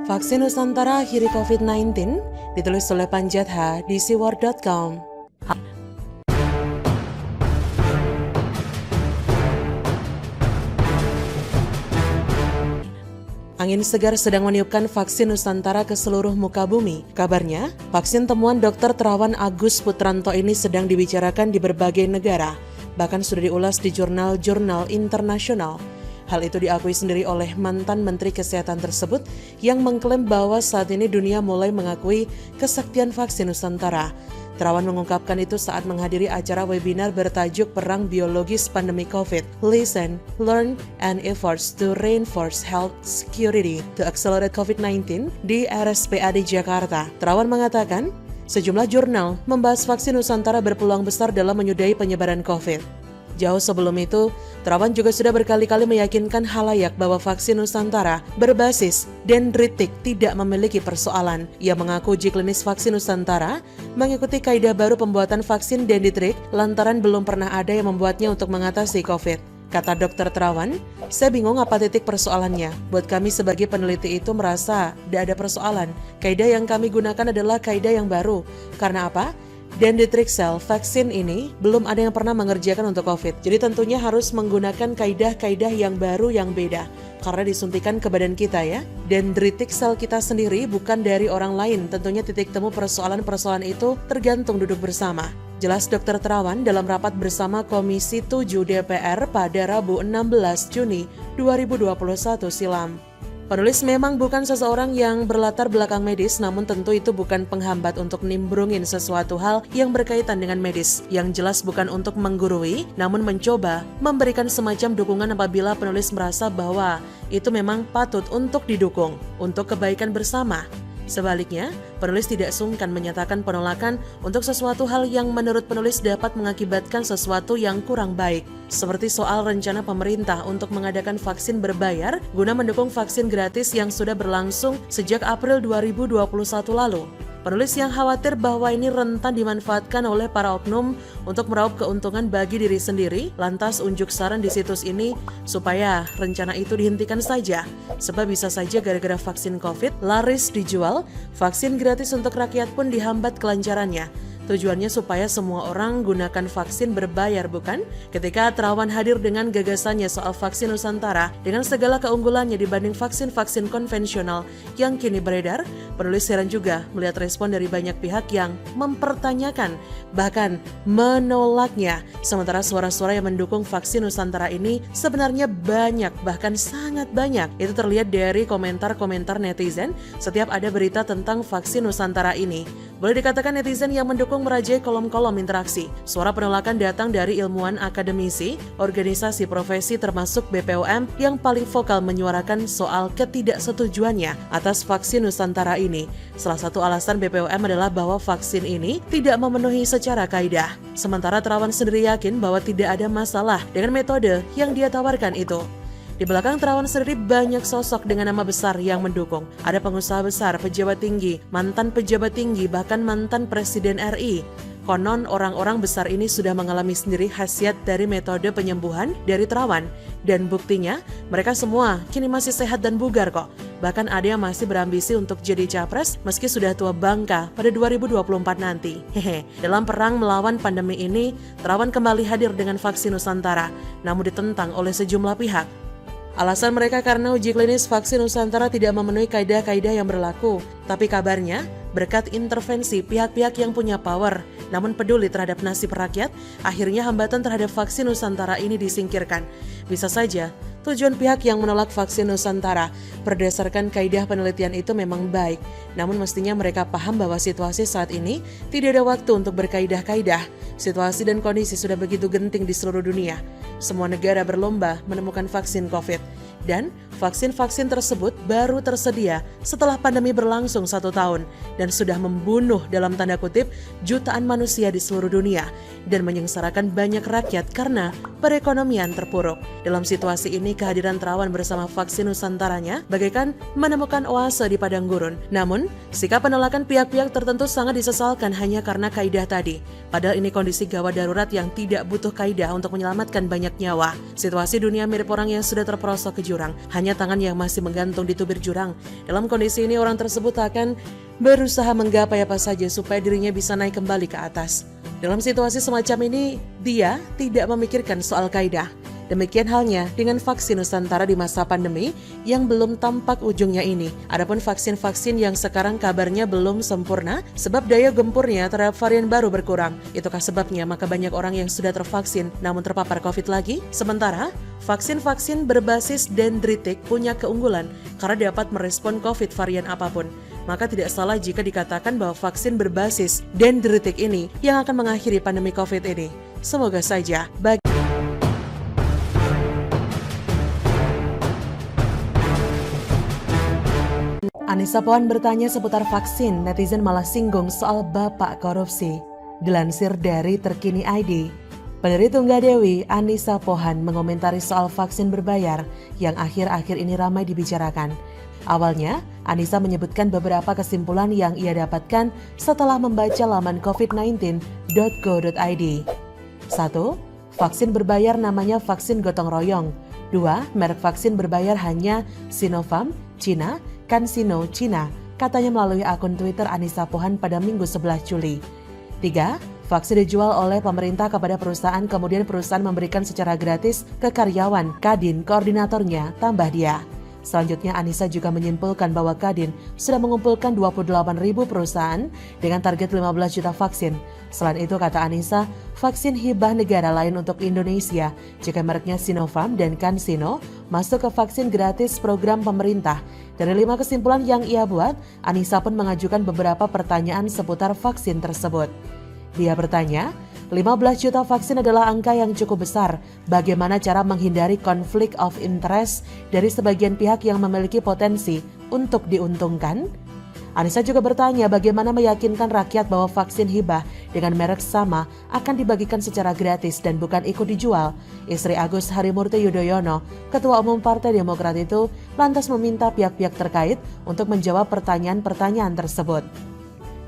Vaksin Nusantara akhiri COVID-19 ditulis oleh Panjatha di siwar.com. Angin segar sedang meniupkan vaksin Nusantara ke seluruh muka bumi. Kabarnya, vaksin temuan Dr. Terawan Agus Putranto ini sedang dibicarakan di berbagai negara, bahkan sudah diulas di jurnal-jurnal internasional. Hal itu diakui sendiri oleh mantan Menteri Kesehatan tersebut yang mengklaim bahwa saat ini dunia mulai mengakui kesaktian vaksin Nusantara. Terawan mengungkapkan itu saat menghadiri acara webinar bertajuk Perang Biologis Pandemi COVID, Listen, Learn, and Efforts to Reinforce Health Security to Accelerate COVID-19 di RSPAD Jakarta. Terawan mengatakan, sejumlah jurnal membahas vaksin Nusantara berpeluang besar dalam menyudahi penyebaran COVID. Jauh sebelum itu, Terawan juga sudah berkali-kali meyakinkan halayak bahwa vaksin Nusantara berbasis dendritik tidak memiliki persoalan. Ia mengaku uji klinis vaksin Nusantara mengikuti kaidah baru pembuatan vaksin dendritik lantaran belum pernah ada yang membuatnya untuk mengatasi COVID. Kata Dr. Terawan, saya bingung apa titik persoalannya. Buat kami sebagai peneliti itu merasa tidak ada persoalan. Kaidah yang kami gunakan adalah kaidah yang baru. Karena apa? Dendritic-cell vaksin ini belum ada yang pernah mengerjakan untuk COVID. Jadi tentunya harus menggunakan kaidah-kaidah yang baru yang beda. Karena disuntikan ke badan kita ya. Dendritic-cell kita sendiri bukan dari orang lain. Tentunya titik temu persoalan-persoalan itu tergantung duduk bersama. Jelas Dr. Terawan dalam rapat bersama Komisi 7 DPR pada Rabu 16 Juni 2021 silam. Penulis memang bukan seseorang yang berlatar belakang medis, namun tentu itu bukan penghambat untuk nimbrungin sesuatu hal yang berkaitan dengan medis. Yang jelas bukan untuk menggurui, namun mencoba memberikan semacam dukungan apabila penulis merasa bahwa itu memang patut untuk didukung, untuk kebaikan bersama. Sebaliknya, penulis tidak sungkan menyatakan penolakan untuk sesuatu hal yang menurut penulis dapat mengakibatkan sesuatu yang kurang baik. Seperti soal rencana pemerintah untuk mengadakan vaksin berbayar guna mendukung vaksin gratis yang sudah berlangsung sejak April 2021 lalu. Penulis yang khawatir bahwa ini rentan dimanfaatkan oleh para oknum untuk meraup keuntungan bagi diri sendiri, lantas unjuk saran di situs ini supaya rencana itu dihentikan saja. Sebab bisa saja gara-gara vaksin COVID laris dijual, vaksin gratis untuk rakyat pun dihambat kelancarannya. Tujuannya supaya semua orang gunakan vaksin berbayar, bukan? Ketika Terawan hadir dengan gagasannya soal vaksin Nusantara dengan segala keunggulannya dibanding vaksin-vaksin konvensional yang kini beredar, penulis heran juga melihat respon dari banyak pihak yang mempertanyakan, bahkan menolaknya. Sementara suara-suara yang mendukung vaksin Nusantara ini sebenarnya banyak, bahkan sangat banyak. Itu terlihat dari komentar-komentar netizen setiap ada berita tentang vaksin Nusantara ini. Boleh dikatakan netizen yang mendukung merajai kolom-kolom interaksi. Suara penolakan datang dari ilmuwan akademisi, organisasi profesi termasuk BPOM yang paling vokal menyuarakan soal ketidaksetujuannya atas vaksin Nusantara ini. Salah satu alasan BPOM adalah bahwa vaksin ini tidak memenuhi secara kaidah. Sementara Terawan sendiri yakin bahwa tidak ada masalah dengan metode yang dia tawarkan itu. Di belakang Terawan sendiri banyak sosok dengan nama besar yang mendukung. Ada pengusaha besar, pejabat tinggi, mantan pejabat tinggi, bahkan mantan Presiden RI. Konon orang-orang besar ini sudah mengalami sendiri khasiat dari metode penyembuhan dari Terawan. Dan buktinya, mereka semua kini masih sehat dan bugar kok. Bahkan ada yang masih berambisi untuk jadi capres meski sudah tua bangka pada 2024 nanti. Dalam perang melawan pandemi ini, Terawan kembali hadir dengan vaksin Nusantara, namun ditentang oleh sejumlah pihak. Alasan mereka karena uji klinis vaksin Nusantara tidak memenuhi kaidah-kaidah yang berlaku. Tapi kabarnya, berkat intervensi pihak-pihak yang punya power, namun peduli terhadap nasib rakyat, akhirnya hambatan terhadap vaksin Nusantara ini disingkirkan. Bisa saja, tujuan pihak yang menolak vaksin Nusantara berdasarkan kaidah penelitian itu memang baik. Namun mestinya mereka paham bahwa situasi saat ini tidak ada waktu untuk berkaidah-kaidah. Situasi dan kondisi sudah begitu genting di seluruh dunia. Semua negara berlomba menemukan vaksin COVID. Dan vaksin-vaksin tersebut baru tersedia setelah pandemi berlangsung 1 tahun dan sudah membunuh dalam tanda kutip jutaan manusia di seluruh dunia dan menyengsarakan banyak rakyat karena perekonomian terpuruk. Dalam situasi ini kehadiran Terawan bersama vaksin Nusantaranya bagaikan menemukan oase di padang gurun. Namun, sikap penolakan pihak-pihak tertentu sangat disesalkan hanya karena kaidah tadi. Padahal ini kondisi gawat darurat yang tidak butuh kaidah untuk menyelamatkan banyak nyawa. Situasi dunia mirip orang yang sudah terperosok ke jurang. Hanya hanya tangan yang masih menggantung di tubir jurang. Dalam kondisi ini orang tersebut akan berusaha menggapai apa saja supaya dirinya bisa naik kembali ke atas. Dalam situasi semacam ini, dia tidak memikirkan soal kaidah. Demikian halnya dengan vaksin Nusantara di masa pandemi yang belum tampak ujungnya ini. Adapun vaksin-vaksin yang sekarang kabarnya belum sempurna sebab daya gempurnya terhadap varian baru berkurang. Itukah sebabnya maka banyak orang yang sudah tervaksin namun terpapar COVID lagi? Sementara, vaksin-vaksin berbasis dendritik punya keunggulan karena dapat merespon COVID varian apapun. Maka tidak salah jika dikatakan bahwa vaksin berbasis dendritik ini yang akan mengakhiri pandemi COVID ini. Semoga saja bagi Anissa Pohan bertanya seputar vaksin, netizen malah singgung soal bapak korupsi. Dilansir dari Terkini ID, pendiri Tunggadewi, Anissa Pohan mengomentari soal vaksin berbayar yang akhir-akhir ini ramai dibicarakan. Awalnya, Anissa menyebutkan beberapa kesimpulan yang ia dapatkan setelah membaca laman covid19.go.id. 1. Vaksin berbayar namanya vaksin gotong royong. 2. Merek vaksin berbayar hanya Sinopharm, Cina, CanSino, Cina, katanya melalui akun Twitter Anissa Pohan pada Minggu 11 Juli. 3. Vaksin dijual oleh pemerintah kepada perusahaan, kemudian perusahaan memberikan secara gratis ke karyawan, Kadin, koordinatornya, tambah dia. Selanjutnya Anissa juga menyimpulkan bahwa Kadin sudah mengumpulkan 28.000 perusahaan dengan target 15 juta vaksin. Selain itu, kata Anissa, vaksin hibah negara lain untuk Indonesia jika mereknya Sinopharm dan CanSino masuk ke vaksin gratis program pemerintah. Dari 5 kesimpulan yang ia buat, Anissa pun mengajukan beberapa pertanyaan seputar vaksin tersebut. Dia bertanya, 15 juta vaksin adalah angka yang cukup besar. Bagaimana cara menghindari konflik of interest dari sebagian pihak yang memiliki potensi untuk diuntungkan? Anissa juga bertanya bagaimana meyakinkan rakyat bahwa vaksin hibah dengan merek sama akan dibagikan secara gratis dan bukan ikut dijual. Istri Agus Harimurti Yudhoyono, Ketua Umum Partai Demokrat itu, lantas meminta pihak-pihak terkait untuk menjawab pertanyaan-pertanyaan tersebut.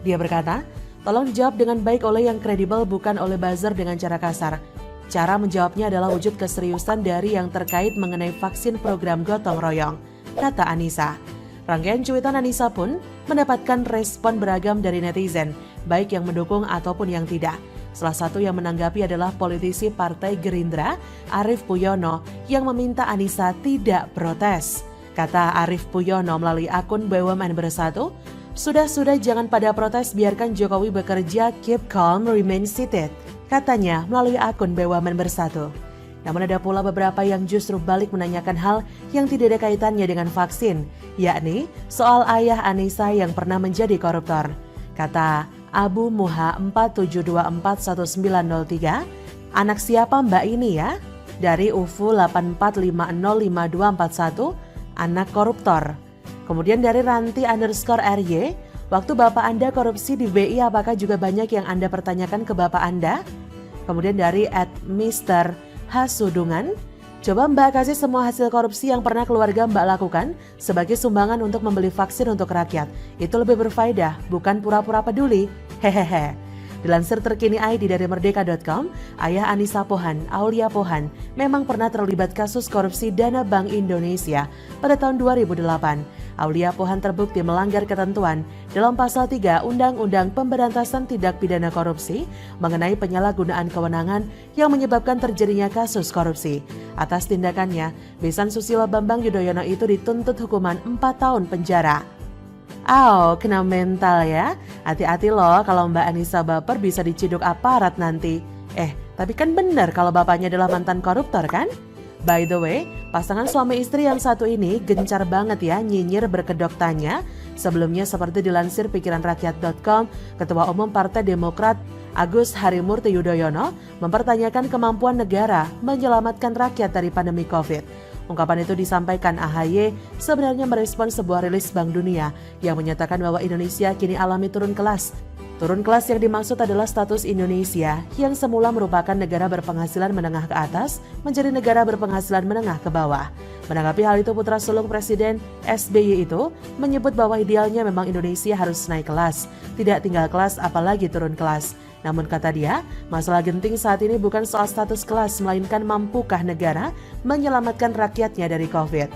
Dia berkata, tolong dijawab dengan baik oleh yang kredibel, bukan oleh buzzer dengan cara kasar. Cara menjawabnya adalah wujud keseriusan dari yang terkait mengenai vaksin program gotong royong, kata Anissa. Rangkaian cuitan Anissa pun mendapatkan respon beragam dari netizen, baik yang mendukung ataupun yang tidak. Salah satu yang menanggapi adalah politisi Partai Gerindra, Arief Puyono, yang meminta Anissa tidak protes. Kata Arief Puyono melalui akun BUMN Bersatu, sudah jangan pada protes, biarkan Jokowi bekerja, keep calm, remain seated, katanya melalui akun BUMN Bersatu. Namun ada pula beberapa yang justru balik menanyakan hal yang tidak ada kaitannya dengan vaksin, yakni soal ayah Anissa yang pernah menjadi koruptor. Kata Abu Muha 47241903, anak siapa mbak ini ya? Dari UFU 84505241, anak koruptor. Kemudian dari Ranti_RY, waktu bapak Anda korupsi di BI apakah juga banyak yang Anda pertanyakan ke bapak Anda? Kemudian dari @Mr. Hasudungan, coba Mbak kasih semua hasil korupsi yang pernah keluarga Mbak lakukan sebagai sumbangan untuk membeli vaksin untuk rakyat. Itu lebih berfaedah, bukan pura-pura peduli. Hehehe. Dilansir Terkini ID dari Merdeka.com, ayah Anissa Pohan, Aulia Pohan, memang pernah terlibat kasus korupsi dana Bank Indonesia pada tahun 2008. Aulia Pohan terbukti melanggar ketentuan dalam pasal 3 Undang-Undang Pemberantasan Tindak Pidana Korupsi mengenai penyalahgunaan kewenangan yang menyebabkan terjadinya kasus korupsi. Atas tindakannya, Besan Susilo Bambang Yudhoyono itu dituntut hukuman 4 tahun penjara. Kena mental ya. Hati-hati loh kalau Mbak Anissa baper bisa diciduk aparat nanti. Tapi kan benar kalau bapaknya adalah mantan koruptor kan? By the way, pasangan suami istri yang satu ini gencar banget ya nyinyir berkedok tanya. Sebelumnya seperti dilansir pikiranrakyat.com, Ketua Umum Partai Demokrat Agus Harimurti Yudhoyono mempertanyakan kemampuan negara menyelamatkan rakyat dari pandemi COVID. Ungkapan itu disampaikan AHY sebenarnya merespon sebuah rilis Bank Dunia yang menyatakan bahwa Indonesia kini alami turun kelas. Turun kelas yang dimaksud adalah status Indonesia yang semula merupakan negara berpenghasilan menengah ke atas menjadi negara berpenghasilan menengah ke bawah. Menanggapi hal itu, putra sulung Presiden SBY itu menyebut bahwa idealnya memang Indonesia harus naik kelas, tidak tinggal kelas apalagi turun kelas. Namun kata dia, masalah genting saat ini bukan soal status kelas, melainkan mampukah negara menyelamatkan rakyatnya dari COVID.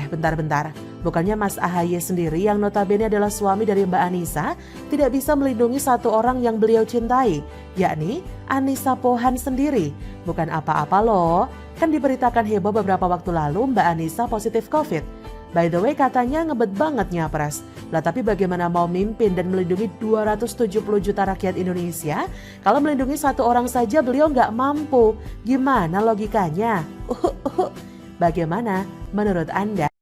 Bentar-bentar. Bukannya Mas AHY sendiri yang notabene adalah suami dari Mbak Anissa tidak bisa melindungi satu orang yang beliau cintai, yakni Anissa Pohan sendiri. Bukan apa-apa loh, kan diberitakan heboh beberapa waktu lalu Mbak Anissa positif COVID. By the way katanya ngebet banget nyapres. Lah tapi bagaimana mau mimpin dan melindungi 270 juta rakyat Indonesia kalau melindungi satu orang saja beliau nggak mampu? Gimana logikanya? Bagaimana menurut Anda?